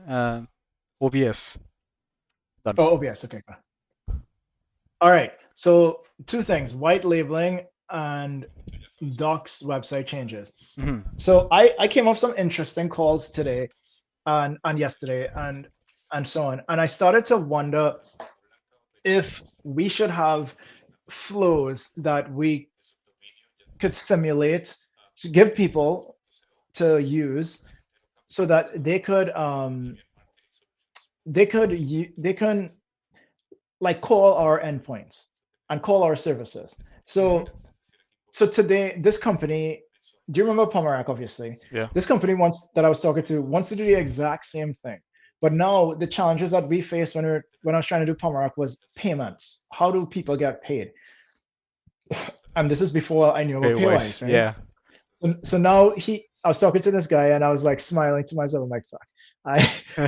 OBS. Done. Oh, OBS. Okay. All right. So two things: white labeling and Doc's website changes. Hmm. So I came off some interesting calls today and yesterday and so on, and I started to wonder if we should have flows that we could simulate to give people to use so that they can like call our endpoints and call our services. Hmm. So today, this company, do you remember Pomerac? Obviously, Yeah. this company wants that I was talking to wants to do the exact same thing. But now the challenges that we faced when I was trying to do Pomerac was payments. How do people get paid? And this is before I knew about Paywise. Paywise, right? Yeah. So now I was talking to this guy and I was like smiling to myself. I'm like, fuck. I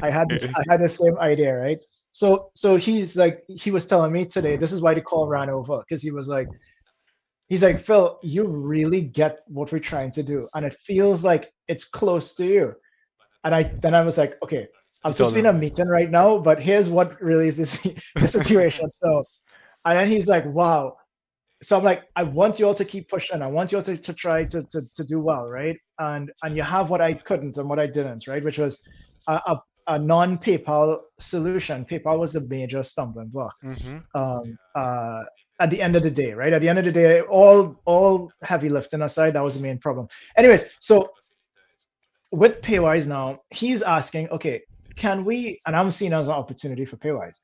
I had the same idea, right? So he's like he was telling me today, this is why the call ran over, because he's like, Phil, you really get what we're trying to do. And it feels like it's close to you. And I was like, okay, I'm You supposed told to be in a him. meeting right now, but here's what really is this the situation. So and then he's like, wow. So I'm like, I want you all to keep pushing. I want you all to try to do well, right? And you have what I couldn't and what I didn't, right? Which was a non-PayPal solution. PayPal was the major stumbling block. Hmm. Um, uh, at the end of the day, right? At the end of the day, all heavy lifting aside, that was the main problem. Anyways, so with Paywise now, he's asking, okay, can we? And I'm seeing it as an opportunity for Paywise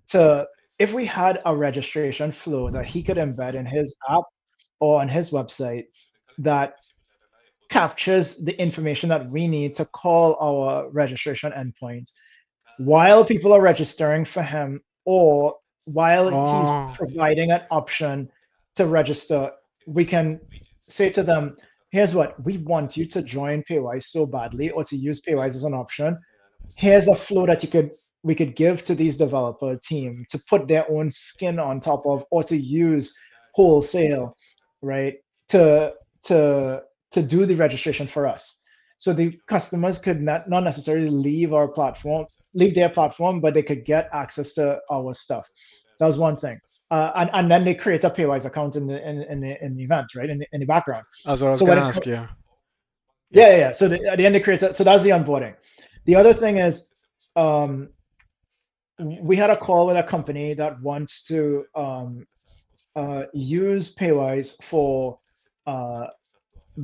to, if we had a registration flow that he could embed in his app or on his website that captures the information that we need to call our registration endpoints while people are registering for him, or while he's Oh. providing an option to register, we can say to them, here's what we want you to join Paywise so badly, or to use Paywise as an option. Here's a flow that you could we could give to these developer team to put their own skin on top of, or to use wholesale, right? To to to do the registration for us. So the customers could not necessarily leave their platform, but they could get access to our stuff. That was one thing. And then they create a Paywise account in the event, right? In the background. That's what I was So when gonna it ask. Yeah. Yep. yeah. So at the end, it creates so that's the onboarding. The other thing is, um, we had a call with a company that wants to use Paywise for uh,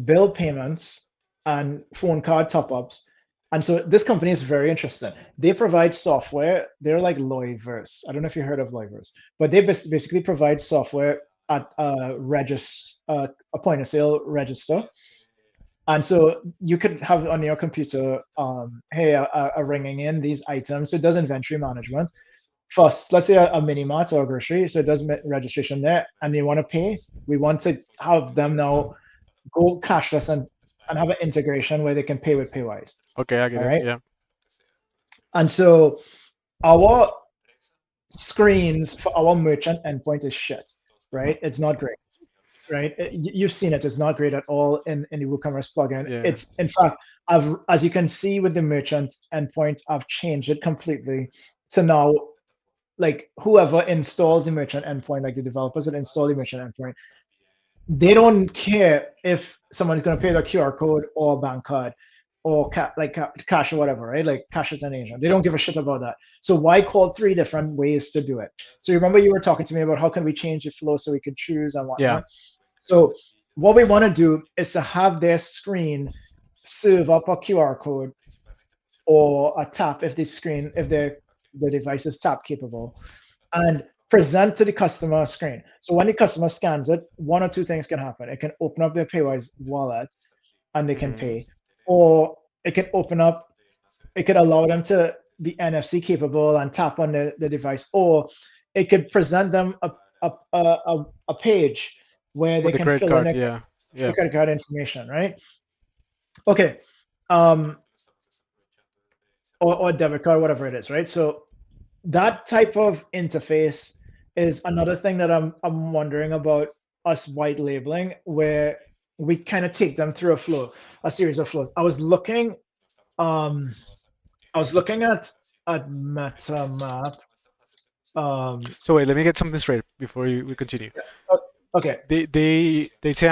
bill payments and phone card top ups. And so this company is very interested. They provide software. They're like Loyverse. I don't know if you heard of Loyverse, but they basically provide software at a point of sale register. And so you could have on your computer, hey, ringing in these items. So it does inventory management. First, let's say a mini mart or a grocery. So it does registration there, and they want to pay. We want to have them now go cashless and have an integration where they can pay with Paywise. Okay, I get All it. right. Yeah. And so our screens for our merchant endpoint is shit, right? It's not great, right? You've seen it. It's not great at all in the WooCommerce plugin. Yeah. It's in fact, as you can see with the merchant endpoint, I've changed it completely to now like whoever installs the merchant endpoint, like the developers that install the merchant endpoint, they don't care if someone's going to pay their QR code or bank card or cash or whatever, right? Like cash is an agent. They don't give a shit about that. So why call three different ways to do it? So remember you were talking to me about how can we change the flow so we could choose and Yeah. whatnot. So what we want to do is to have their screen serve up a QR code or a tap if the device is tap capable, and present to the customer screen. So when the customer scans it, one or two things can happen. It can open up their Paywise wallet and they can Hmm. pay, or it can it could allow them to be NFC capable and tap on the device, or it could present them a page where they With the can credit fill in card. their Yeah. Yeah. credit card information, right? Okay. Um, or debit card, whatever it is, right? So that type of interface is another thing that I'm wondering about us white labeling, where we kind of take them through a series of flows. I was looking, um, I was looking at MetaMap. So wait, let me get something straight before we continue. Okay, They say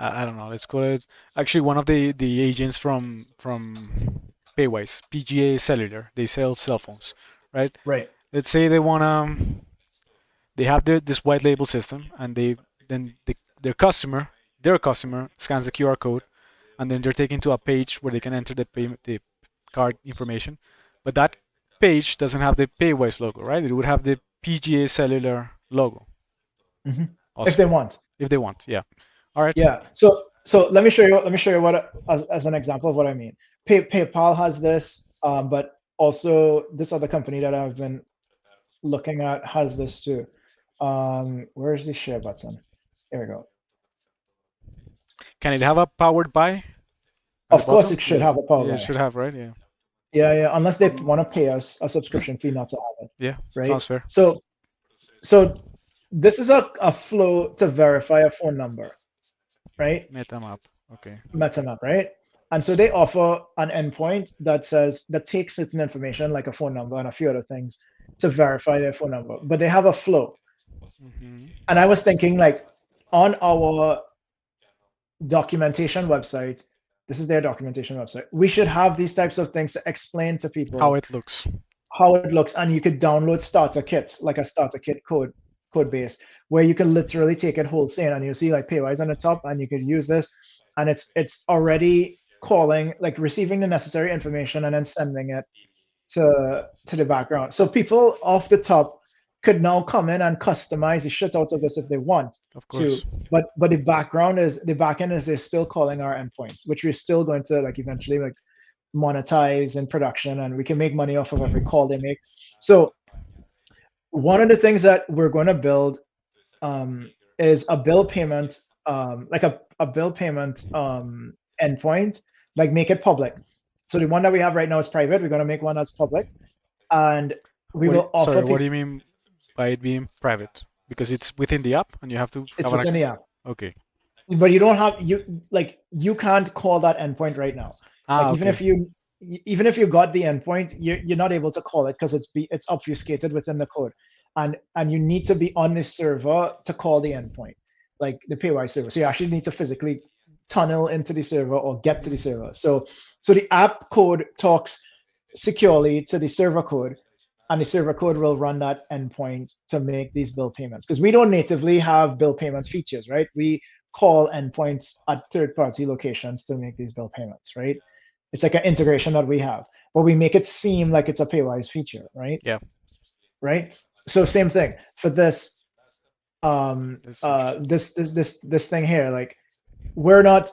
I don't know. Let's call it actually one of the agents from Paywise, PGA Cellular. They sell cell phones, right? right. Let's say they have this white label system, and their customer scans the QR code, and then they're taken to a page where they can enter the card information. But that page doesn't have the Paywise logo, right? It would have the PGA Cellular logo. Hmm. If Awesome. they want. If they want, yeah. All right. Yeah. So let me show you. Let me show you what as an example of what I mean. PayPal has this, but also this other company that I've been looking at has this too. Where's the share button? Here we go. Can it have a powered by at the Of course, bottom? it should Yes. have a power Yeah, it buy. should have, right? Yeah. Yeah, yeah. Unless they want to pay us a subscription fee not to have it, Yeah. right? Sounds fair. So this is a flow to verify a phone number, right? MetaMap. Okay. MetaMap, right? And so they offer an endpoint that takes certain information like a phone number and a few other things to verify their phone number. But they have a flow. Hmm. And I was thinking like on our documentation website, this is their documentation website. We should have these types of things to explain to How people it looks. how it looks, and you could download starter kits, like a starter kit code base, where you can literally take it wholesale, and you see like Paywise on the top, and you could use this, and it's already calling, like receiving the necessary information and then sending it to the background. So people off the top could now come in and customize the shit out of this if they want Of to. course. But the back end is they're still calling our endpoints, which we're still going to like eventually like monetize in production, and we can make money off of every call they make. So one of the things that we're going to build is a bill payment, like a bill payment endpoint, like make it public. So the one that we have right now is private. We're going to make one that's public, and we will offer Sorry, what people. do you mean by it being private? Because it's within the app and you have to It's have an within account. the app, Okay. but you don't have you can't call that endpoint right now. Like Okay. even if you got the endpoint, you're not able to call it because it's obfuscated within the code, and you need to be on the server to call the endpoint, like the Paywise server. So you actually need to physically tunnel into the server or get to the Hmm. server. So the app code talks securely to the server code, and the server code will run that endpoint to make these bill payments, because we don't natively have bill payments features, right? We call endpoints at third-party locations to make these bill payments, right? It's like an integration that we have, but we make it seem like it's a Paywise feature, right? Yeah, Right. So same thing for this, that's interesting. this thing here. Like we're not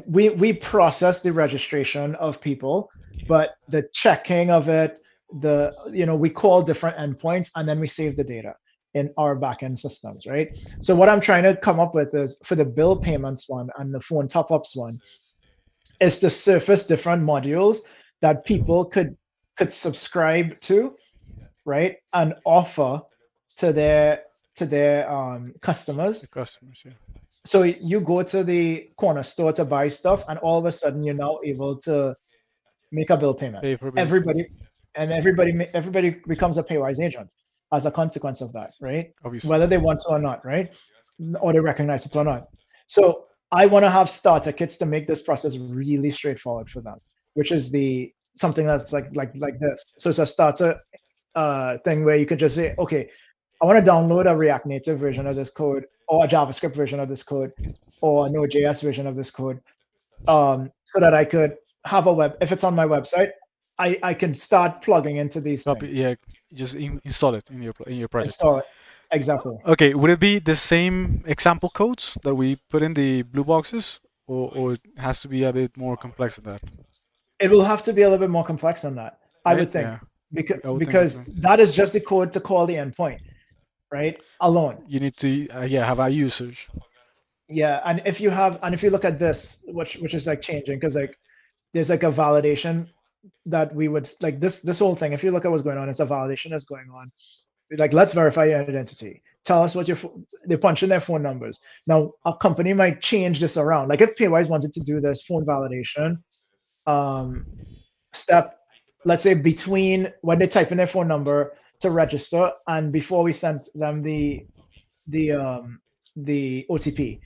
we process the registration of people, but the checking of it, we call different endpoints and then we save the data in our backend systems, right? So what I'm trying to come up with is for the bill payments one and the phone top-ups one is to surface different modules that people could subscribe to, right, and offer to their customers. The customers, yeah. So you go to the corner store to buy stuff, and all of a sudden you're now able to make a bill payment. Pay for bills, yeah. Everybody becomes a Paywise agent as a consequence of that, right? Obviously. Whether they want to or not, right? Or they recognize it or not. So I want to have starter kits to make this process really straightforward for them, which is the something that's like this. So it's a starter thing where you could just say, okay, I want to download a React Native version of this code, or a JavaScript version of this code, or a Node.js version of this code, so that I could have a web. If it's on my website, I can start plugging into these things. Yeah, just install it in your project. Install it. Exactly. Okay, would it be the same example codes that we put in the blue boxes, or it has to be a bit more complex than that, It will have to be a little bit more complex than that, I right? would think, Yeah, because I would think so because too. that is just the code to call the endpoint, right? Alone. You need to, yeah, have a usage. Yeah, and if you look at this, which is like changing, because like there's like a validation that we would like this whole thing. If you look at what's going on, it's a validation that's going on. Like, let's verify your identity. Tell us what they punch in their phone numbers. Now, a company might change this around. Like if Paywise wanted to do this phone validation, um, step, let's say between when they type in their phone number to register and before we sent them the the OTP,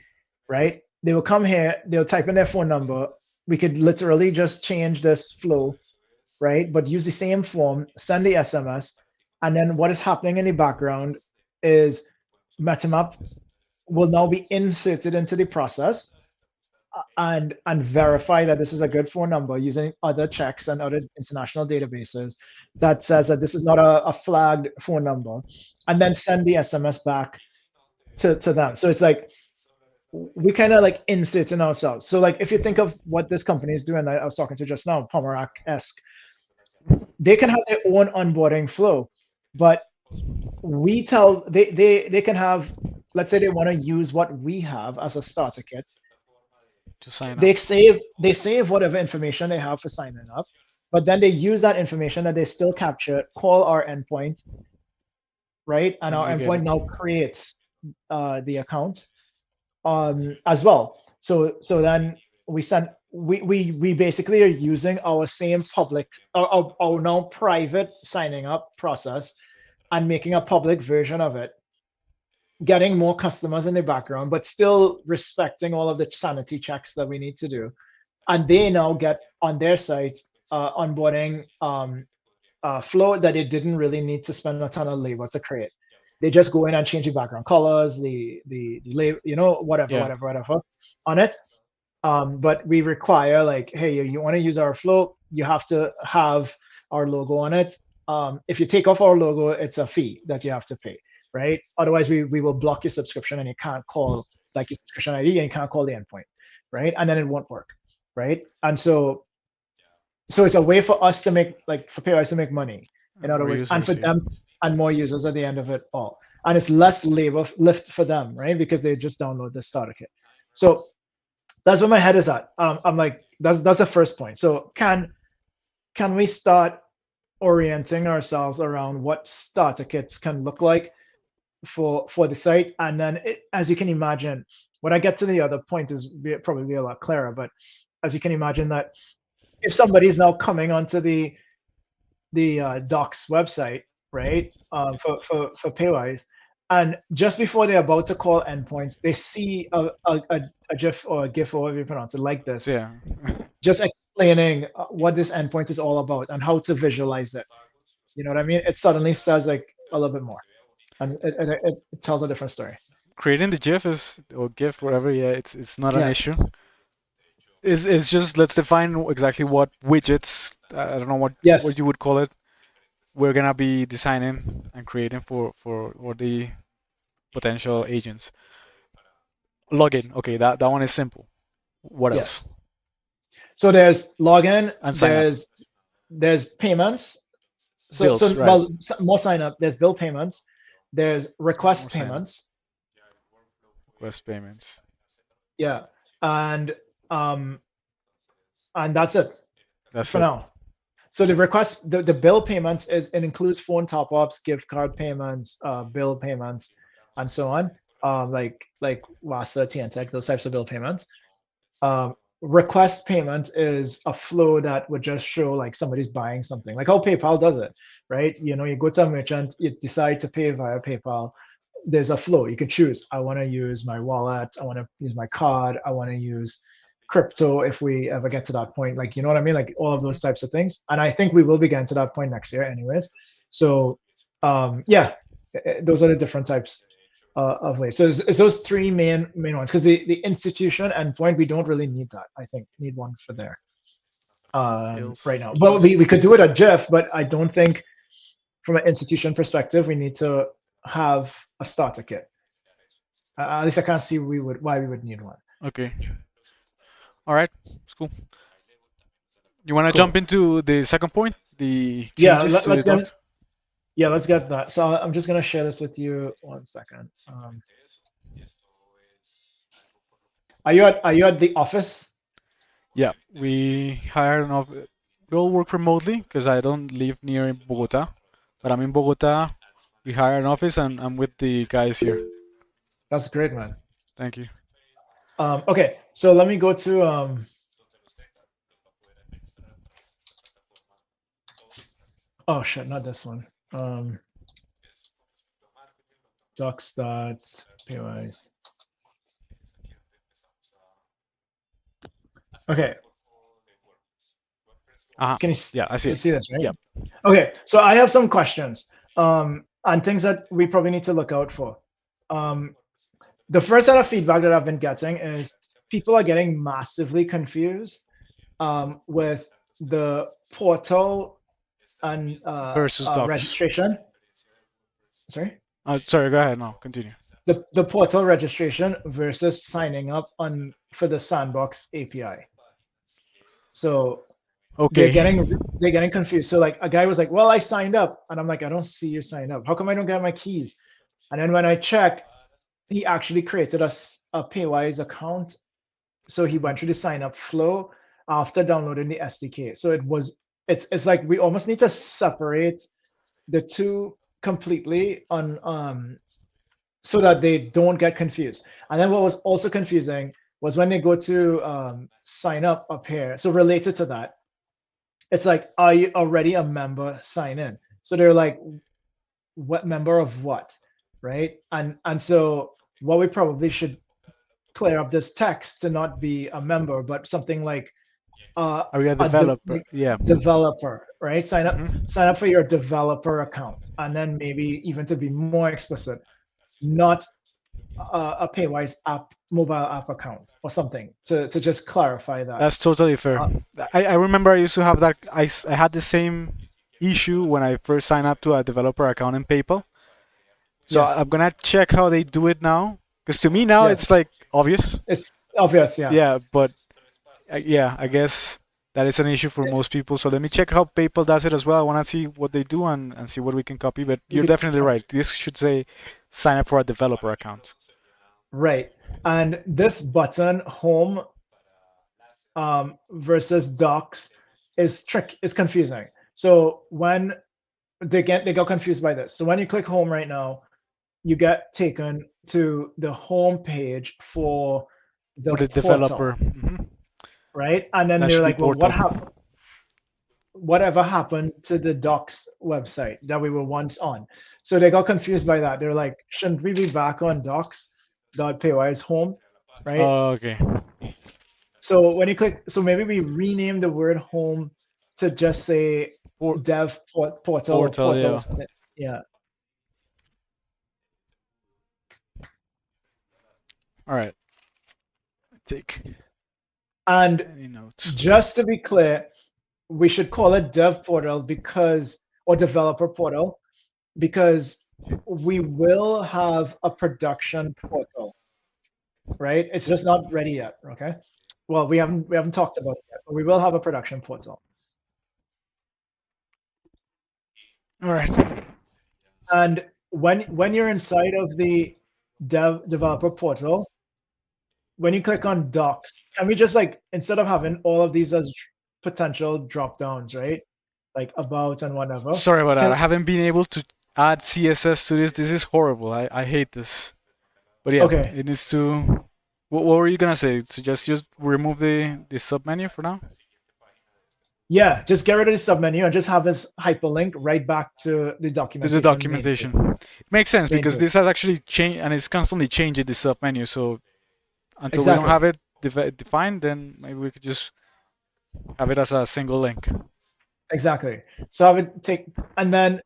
right? They will come here, they'll type in their phone number. We could literally just change this flow, right? But use the same form, send the SMS, and then what is happening in the background is MetaMap will now be inserted into the process and verify that this is a good phone number using other checks and other international databases that says that this is not a flagged phone number, and then send the SMS back to them. So it's like we kind of like insert in ourselves. So like if you think of what this company is doing, I was talking to just now, Pomerac-esque, they can have their own onboarding flow, but we tell they can have, let's say they want to use what we have as a starter kit. To sign up, They save whatever information they have for signing up, but then they use that information that they still capture, call our endpoint, right? And and our you get endpoint it. now creates the account as well. So then we basically are using our same public, our now private signing up process and making a public version of it, getting more customers in the background, but still respecting all of the sanity checks that we need to do. And they now get on their site onboarding flow that they didn't really need to spend a ton of labor to create. They just go in and change the background colors, whatever, Yeah, whatever on it. But we require like, hey, you want to use our flow, you have to have our logo on it. If you take off our logo, it's a fee that you have to pay, right? Otherwise, we will block your subscription and you can't call like your subscription ID and you can't call the endpoint, right? And then it won't work, right? And so it's a way for us to make like for payers to make money, in and other more words, and for users. Yeah, them and more users at the end of it all. And it's less labor lift for them, right? Because they just download the starter kit. So that's where my head is at. I'm like, that's the first point. So can we start orienting ourselves around what starter kits can look like for the site? And then, as you can imagine, when I get to the other point, is probably be a lot clearer. But as you can imagine, that if somebody's now coming onto the docs website, right, for Paywise, and just before they're about to call endpoints, they see a GIF or a GIF or whatever you pronounce it like so this, yeah, just explaining what this endpoint is all about and how to visualize it. You know what I mean? It suddenly says like a little bit more, and it tells a different story. creating the GIF is or GIF whatever. Yeah, it's not an Yeah. issue. It's just let's define exactly what widgets. I don't know what Yes. you would call it. We're gonna be designing and creating for the potential agents. Login. Okay, that one is simple. What else? Yes. So there's login. And sign up. There's payments. So Bills, right? well, more sign up. There's bill payments. There's More request sign up. payments. Request payments. Yeah, and um, and that's it That's for it. now. So the bill payments is it includes phone top ups, gift card payments, bill payments, and so on. Like WASA, TNTech, those types of bill payments. Request payment is a flow that would just show like somebody's buying something, like how PayPal does it, right? You go to a merchant, you decide to pay via PayPal. There's a flow. You can choose. I want to use my wallet. I want to use my card. I want to use crypto if we ever get to that point. Like, you know what I mean? Like all of those types of things. And I think we will be getting to that point next year, anyways. So, yeah, those are the different types of ways. So it's those three main ones because the institution endpoint we don't really need that. I think need one for there right Bills. now. But Bills. we could do it at Jeff, but I don't think from an institution perspective we need to have a starter kit. At least I can't see why we would need one. Okay. All right. It's cool. You want to jump Cool. into the second point, the Yeah, changes to the doc? let's get that. So I'm just gonna share this with you. One second. Are you at the office? Yeah, we hired an office. We all work remotely because I don't live near Bogota, but I'm in Bogota. We hired an office, and I'm with the guys here. That's great, man. Thank you. Okay, so let me go to Oh shit, not this one. Docs.pys. Okay, Uh-huh. can Yeah, I see you it. see this, right? Yep. Okay, so I have some questions and things that we probably need to look out for. Um, the first set of feedback that I've been getting is people are getting massively confused with the portal and Versus docs. registration. Sorry, Sorry, go ahead. No, continue. the portal registration versus signing up on for the Sandbox API. So they're Okay. getting they're getting confused. So like a guy was like, "Well, I signed up," and I'm like, "I don't see you sign up. How come I don't get my keys?" And then when I check, he actually created a Paywise account. So he went through the sign up flow after downloading the SDK. So it's like we almost need to separate the two completely on so that they don't get confused. And then what was also confusing was when they go to sign up here. So related to that, it's like, are you already a member? Sign in. So they're like, what member of what, right? And so what we probably should clear up this text to not be a member, but something like Are you a a developer? Yeah. developer, right? Hmm. Sign up for your developer account, and then maybe even to be more explicit, not a Paywise app, mobile app account or something to just clarify that. That's totally fair. Uh, I remember I used to have that. I had the same issue when I first signed up to a developer account in PayPal. So yes, I'm gonna check how they do it now. Because to me now yes, it's like obvious. it's obvious. Yeah, Yeah, but yeah, I guess that is an issue for most people. So let me check how PayPal does it as well. I want to see what they do and see what we can copy. But you you're could definitely copy. right. This should say sign up for a developer account. Right. And this button, home versus docs, is confusing. So when they got confused by this. So when you click home right now, you get taken to the home page for For the the developer, portal, right? And then that they're should be like, well, portal. whatever happened to the docs website that we were once on? So they got confused by that. They're like, shouldn't we be back on docs.pys home, right? Oh, okay. So when you click, so maybe we rename the word home to just say dev portal or Portal, portal or yeah. something. Yeah. All right. Take And any notes. just to be clear, we should call it dev portal because, or developer portal, because we will have a production portal, right? It's just not ready yet. Okay. Well, we haven't talked about it yet, but we will have a production portal. All right. And when you're inside of the developer portal, when you click on docs, can we just like instead of having all of these as potential drop downs, right? Like about and whatever. Sorry about that. Can I haven't been able to add CSS to this. This is horrible. I hate this. But yeah, okay. it needs to. What were you gonna say? So just remove the sub menu for now Yeah, just get rid of the submenu and just have this hyperlink right back to the to the documentation documentation. It makes sense main because page. this has actually changed and it's constantly changing the sub menu. So until we don't Exactly. have it defined, then maybe we could just have it as a single link. Exactly. So I would take and then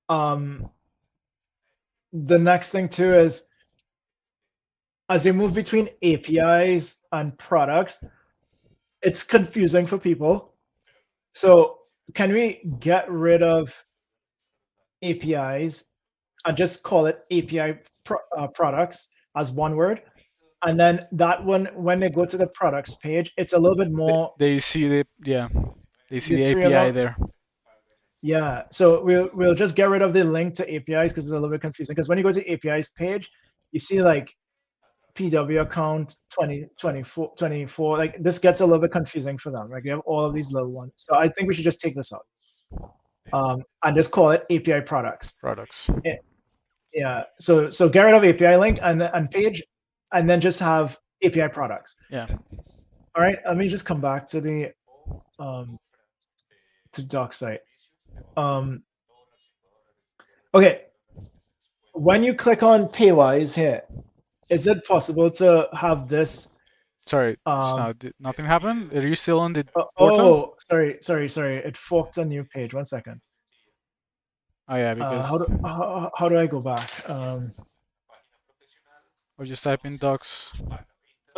um the next thing too is as you move between APIs and products, it's confusing for people. So can we get rid of APIs and just call it API products as one word? And then that one, when they go to the products page, it's a little bit more They see the yeah, they see the the three of API them. there. Yeah. So we'll just get rid of the link to APIs because it's a little bit confusing. Because when you go to the APIs page, you see like PW account 2024. Like this gets a little bit confusing for them. Like you have all of these little ones. So I think we should just take this out and just call it API products. Products. Eh, Yeah. So get rid of API link and page, and then just have API products. Yeah. All right. Let me just come back to the to doc site. Um, okay, when you click on Paywise here, is it possible to have this? Sorry, just Um, now, did nothing happened? Are you still on the portal? oh, sorry. It forked a new page. One second. Oh yeah, How because do how do I go back? or just type in docs.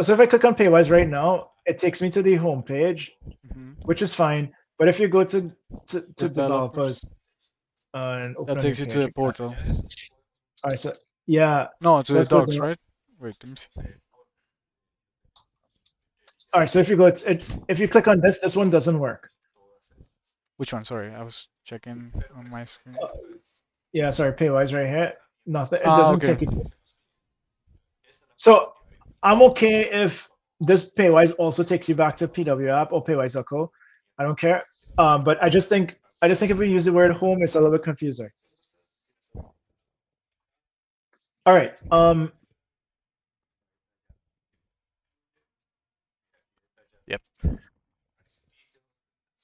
So if I click on Paywise right now, it takes me to the home page, Hmm. which is fine. But if you go to developers Developers. and That open a new takes you to page, the you can't. portal. All right, so yeah, No, to so the let's go docs, to. right? Wait, let me see. All right, so if you go, if you click on this, this one doesn't work. Which one? Sorry, I was checking on my screen. Uh, yeah, sorry, Paywise right here. Nothing. It Ah, doesn't okay. take you. So I'm okay if this Paywise also takes you back to PW app or Paywise.co. I don't care. But I just think if we use the word home, it's a little bit confusing. All right. Yep.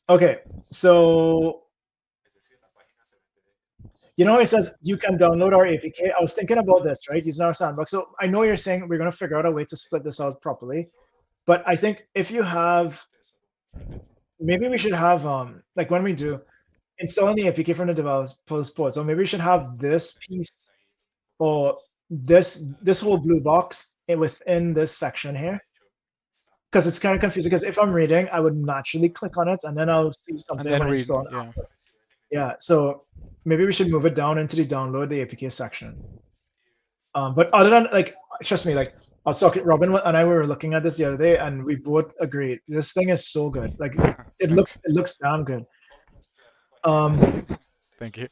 Okay. So you know, it says you can download our APK. I was thinking about this, right? Using our sandbox. So I know you're saying we're going to figure out a way to split this out properly. But I think if you have, maybe we should have, like when we do installing the APK from the developers port. So maybe we should have this piece or this whole blue box within this section here, because it's kind of confusing. Because if I'm reading, I would naturally click on it and then I'll see And something then when read. installing Yeah. after. Yeah, so maybe we should move it down into the download the APK section. But other than like, trust me, like I was talking, Robin and I were looking at this the other day, and we both agreed this thing is so good. Like it looks Thanks. it looks damn good. Um, Thank you.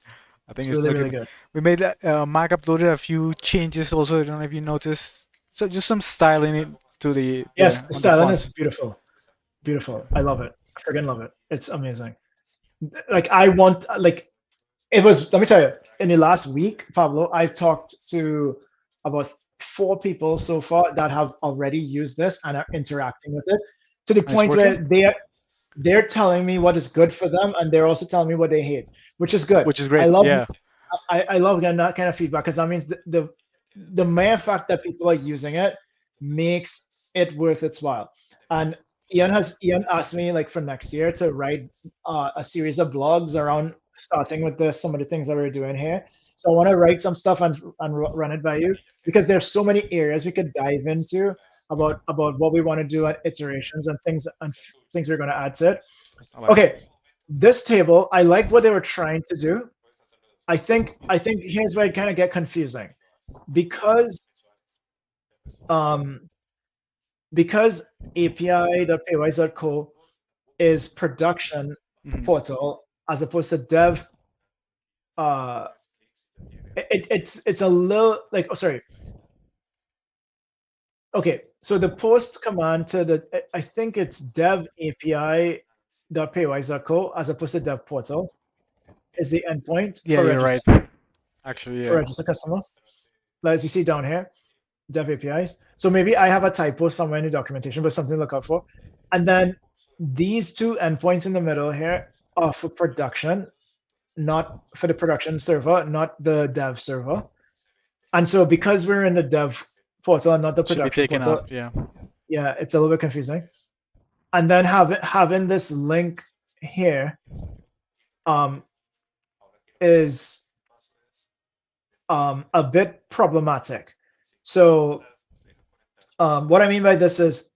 I think it's it's really really looking. good. We made that. Mark uploaded a few changes. Also, I don't know if you noticed. So just some styling it to the Yes, there the on the styling is fonts. beautiful, beautiful. Yeah. I love it. I friggin' love it. It's amazing. Like I want like it was. Let me tell you, in the last week, Pablo, I've talked to about 4 people so far that have already used this and are interacting with it to the And it's point where working, they're telling me what is good for them and they're also telling me what they hate, which is good. which is I great. love Yeah. I love getting that kind of feedback because that means the mere fact that people are using it makes it worth its while. And Ian asked me like for next year to write a series of blogs around starting with some of the things that we're doing here. So I want to write some stuff and run it by you because there's so many areas we could dive into about what we want to do at iterations and things we're going to add to it. I like it. Okay, this table, I like what they were trying to do. I think here's where it kind of get confusing because um because API.paywise.co is production Hmm. portal as opposed to dev. uh it's a little like, oh sorry, okay, so the post command to the, I think it's dev API.paywise.co as opposed to dev portal is the endpoint Yeah, you're right. Actually, for yeah. register customer, as you see down here, dev APIs. So maybe I have a typo somewhere in the documentation, but something to look out for. And then these two endpoints in the middle here are for production, not for the production server, not the dev server. And so because we're in the dev portal and not the Should be production taken portal, out. Yeah. yeah, it's a little bit confusing. And then having this link here um, is a bit problematic. So what I mean by this is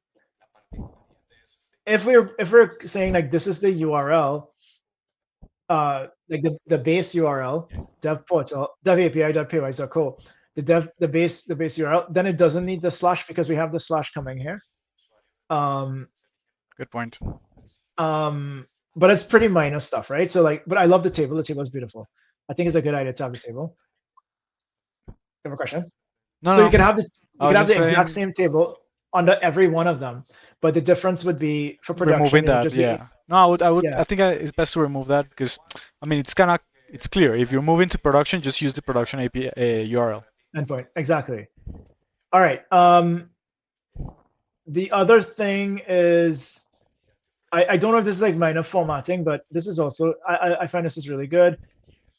if we're saying like this is the URL, like the base URL, dev portal, dev api.paywise.co, the base URL, then it doesn't need the slash because we have the slash coming here. Um, Good point. um, but it's pretty minor stuff, right? So like, but I love the table. The table is beautiful. I think it's a good idea to have the table. You have a question? So No, no. you I could was have just the exact saying same table under every one of them, but the difference would be for production, removing it would that. just be Yeah. No, I would. yeah, I think it's best to remove that because, I mean, it's kind of it's clear. If you're moving to production, just use the production API URL. endpoint exactly. All right. The other thing is I don't know if this is like minor formatting, but this is also I find this is really good.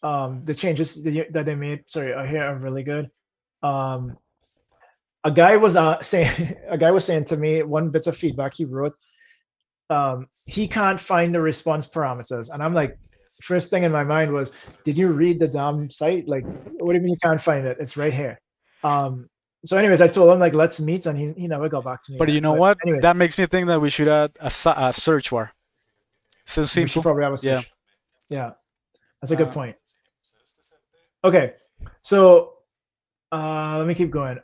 The changes that they made, sorry, here are really good. Um, a guy was saying a guy was saying to me one bit of feedback he wrote. He can't find the response parameters, and I'm like, first thing in my mind was, did you read the damn site? Like, what do you mean you can't find it? It's right here. Um, so, anyways, I told him like let's meet, and he never got back to me But you again. know But what? anyways, That makes me think that we should add a search bar. So we should simple. probably have a Yeah. search. Yeah, that's a good Uh, point. Okay, so let me keep going.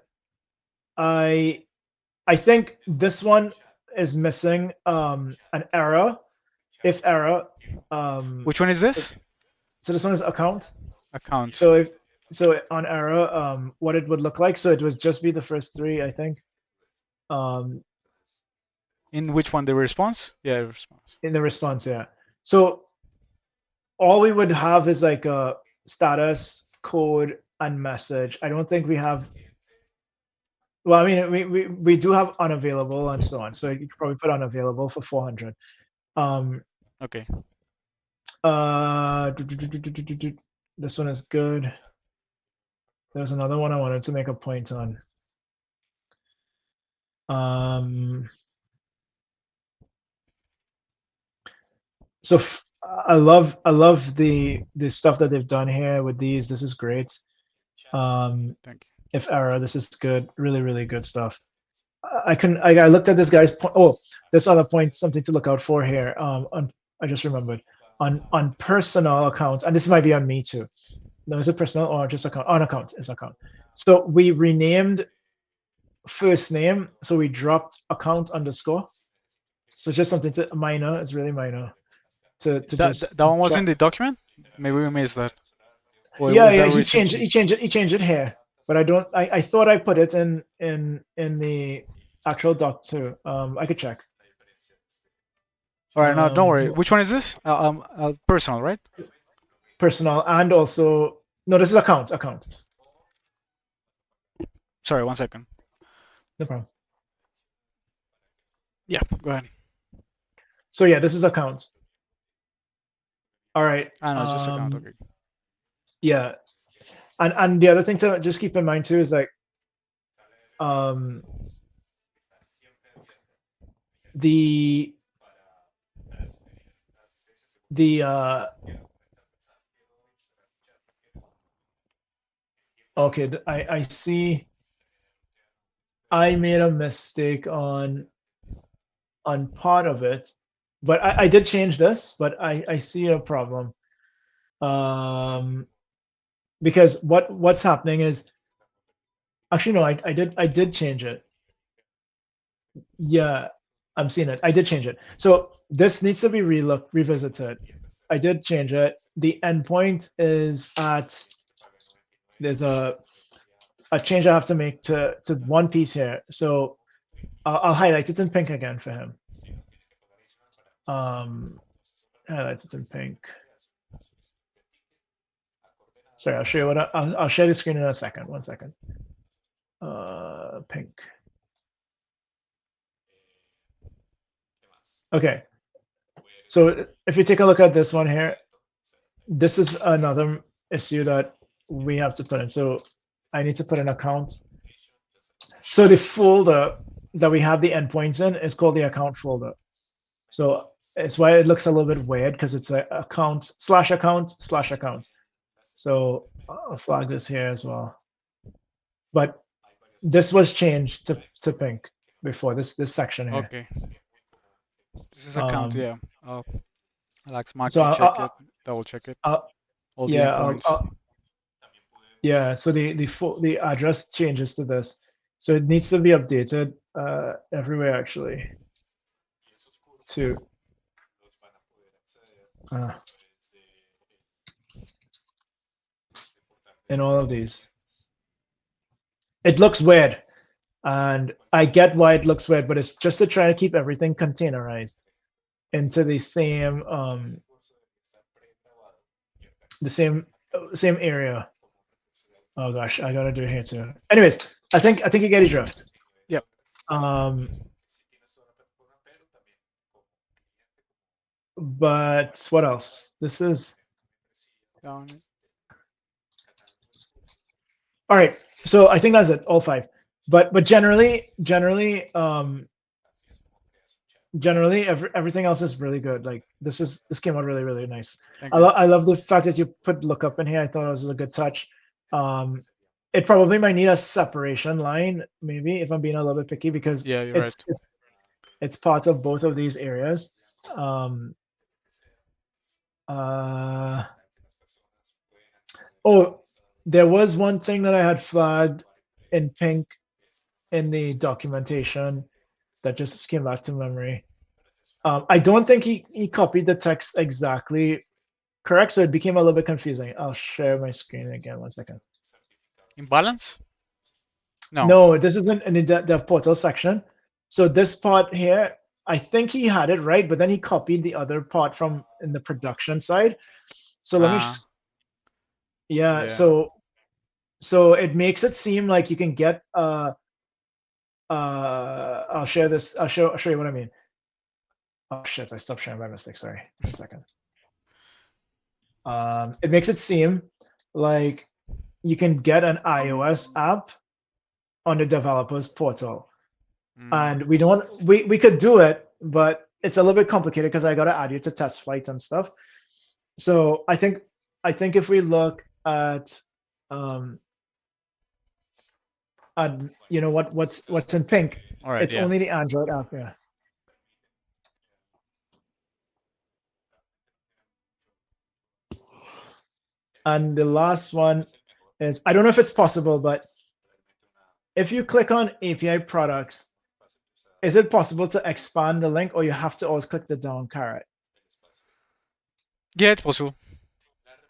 I I think this one is missing an error, if error. which one is So, this? so this one is account. Accounts. So if so on error, what it would look like. So it would just be the first three, I think, um, In which one? The response? Yeah, response. in the response. Yeah. So all we would have is like a status, code, and message. I don't think we have. Well, I mean, we do have unavailable and so on. So you could probably put unavailable for 400. Um, Okay. this one is good. There's another one I wanted to make a point on. Um, so I love the stuff that they've done here with these. This is great. Um, Thank you. if error, this is good. Really, really good stuff. I looked at this guy's point. Oh, this other point, something to look out for here. I just remembered on personal accounts, and this might be on me too. No, is it personal or just account? On account is account. So we renamed first name, so we dropped account underscore. So just something to minor. It's really minor to just That one was try. in the document. Maybe we missed that. Or Yeah, is yeah. that a He recent changed it. change? He changed it here, but I don't. I thought I put it in the actual doc too. I could check. All right, no, don't worry. No, Which one is this? Personal, right? personal and also no. This is account. Account. Sorry, 1 second. No problem. Yeah, go ahead. So yeah, this is account. All right. Ah, no, it's just account. Okay. Yeah, and the other thing to just keep in mind too is like um the the okay, I see I made a mistake on part of it, but I did change this, but I see a problem. Um because what's happening is actually no, I did change it. Yeah, I'm seeing it. I did change it. So this needs to be revisited. I did change it. The endpoint is at there's a change I have to make to one piece here. So I'll highlight it in pink again for him. Um, highlight it in pink. Sorry, I'll show you what I'll share the screen in a second. 1 second. Pink. Okay. So if you take a look at this one here, this is another issue that we have to put in. So I need to put an account. So the folder that we have the endpoints in is called the account folder. So it's why it looks a little bit weird because it's a account slash account slash account. So I'll flag this here as well. But this was changed to pink before this section here. Okay. This is account. Um, Yeah. I'll ask Mark so to check it, double check it. All the yeah, endpoints. yeah. So the address changes to this. So it needs to be updated everywhere actually to uh, in all of these. It looks weird, and I get why it looks weird, but it's just to try to keep everything containerized into the same area. Oh gosh, I gotta do it here too. Anyways, I think you get a drift. Yep. Um, But what else? This is Down. all right. So I think that's it, all five. But generally everything else is really good. Like this came out really really nice. Thank you. I love the fact that you put lookup in here. I thought it was a good touch. Um, it probably might need a separation line, maybe if I'm being a little bit picky because Yeah, you're it's right. it's it's parts of both of these areas. Um, uh, oh, there was one thing that I had flagged in pink in the documentation that just came back to memory. I don't think he copied the text exactly correct, so it became a little bit confusing. I'll share my screen again. 1 second. Imbalance? No. No, this isn't in the dev portal section. So this part here, I think he had it right, but then he copied the other part from in the production side. So let me, yeah. Yeah. So it makes it seem like you can get. I'll share this. I'll show you what I mean. Oh shit! I stopped sharing by mistake. Sorry. 1 second. It makes it seem like you can get an iOS app on the developers portal, Mm. and we could do it, but it's a little bit complicated because I got to add you to test flights and stuff. So I think if we look um at what's in pink, All right. it's Yeah. only the Android app. Yeah. And the last one is, I don't know if it's possible, but if you click on API products, is it possible to expand the link, or you have to always click the down caret? Yeah, it's possible.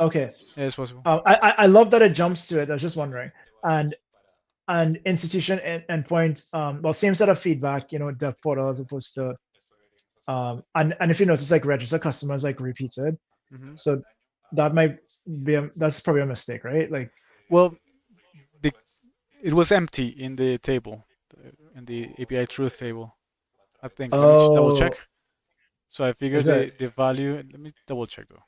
Okay. Yeah, it's possible. I love that it jumps to it. I was just wondering. And institution endpoint, well, same set of feedback, dev portal as opposed to and if you notice, like register customers like repeated. Hmm. So that might that's probably a mistake, right? Like, Well, the, it was empty in the table, in the API truth table. I think. Let me double check. oh, So I figured is it? the value. Let me double check though.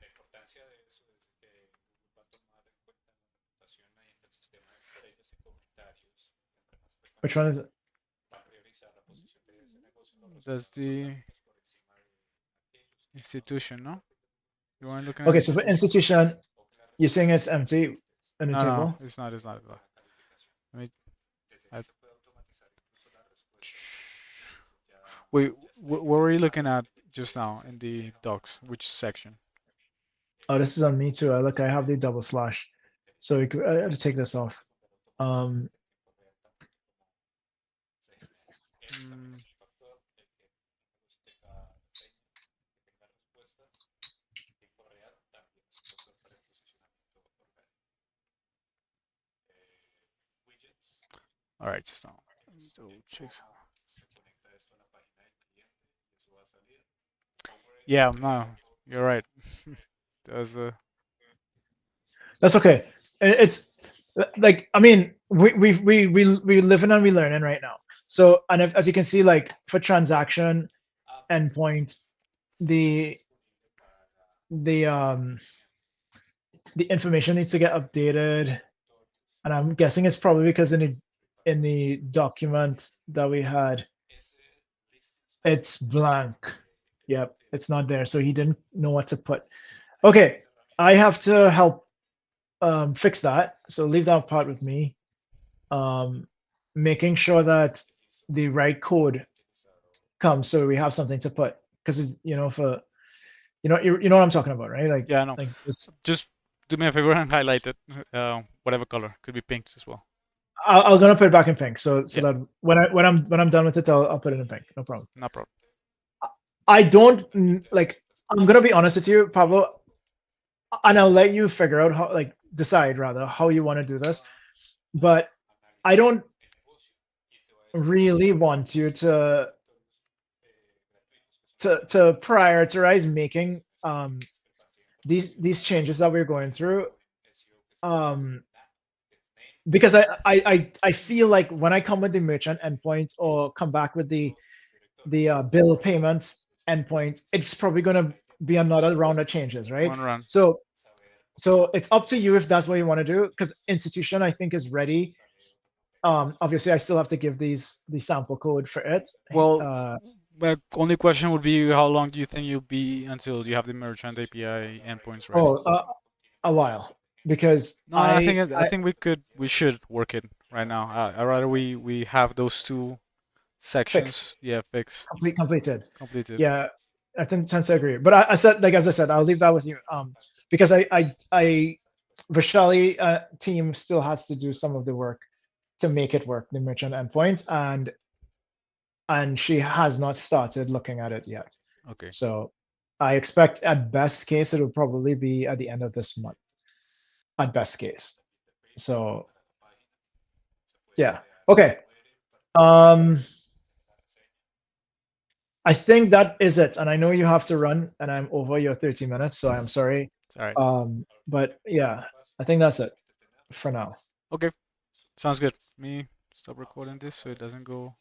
Which one is it? That's the institution, no? You weren't looking at Okay, so for institution? institution, you're saying it's empty in the No, no, table. it's not. It's not. Let me. I, wait, what were you looking at just now in the docs? Which section? Oh, this is on me too. Look, I have the double slash, so I have to take this off. Um, Mm, all right, just now. Let me double check. Yeah, no, you're right. There's a. that's okay. It's like, I mean, we living and we learning right now. So, and if, as you can see, like for transaction endpoint, the the um the information needs to get updated, and I'm guessing it's probably because in the document that we had, it's blank. Yep, it's not there, so he didn't know what to put. Okay, I have to help fix that. So leave that part with me. Um, Making sure that the right code comes, so we have something to put, because it's, for you know what I'm talking about, right? Like Yeah, no. like this. Just do me a favor and highlight it. Whatever color. Could be pink as well. I'm gonna put it back in pink, so Yeah, that when I'm done with it, I'll put it in pink. No problem. no problem. I don't like. I'm gonna be honest with you, Pablo, and I'll let you figure out how, like, decide rather how you want to do this. But I don't really want you to prioritize making these changes that we're going through, um, because I feel like when I come with the merchant endpoint or come back with the bill payments endpoint, it's probably gonna be another round of changes, right? One run. So so it's up to you if that's what you want to do. Because institution, I think, is ready. Obviously, I still have to give these the sample code for it. Well, Uh, my only question would be how long do you think you'll be until you have the merchant API endpoints ready? oh, a while because No, I think we should work it right now. I rather we have those two fixed, sections, yeah, fixed, completed. completed. Yeah, I think tend to agree. But I said, like as I said, I'll leave that with you. Because I Vishali team still has to do some of the work to make it work, the merchant endpoint, and she has not started looking at it yet. Okay. So I expect at best case it will probably be at the end of this month. At best case. So yeah. Okay. Um, I think that is it. And I know you have to run, and I'm over your 30 minutes, so I'm sorry. It's all right. But yeah, I think that's it for now. Okay. Sounds good. Me stop recording this so it doesn't go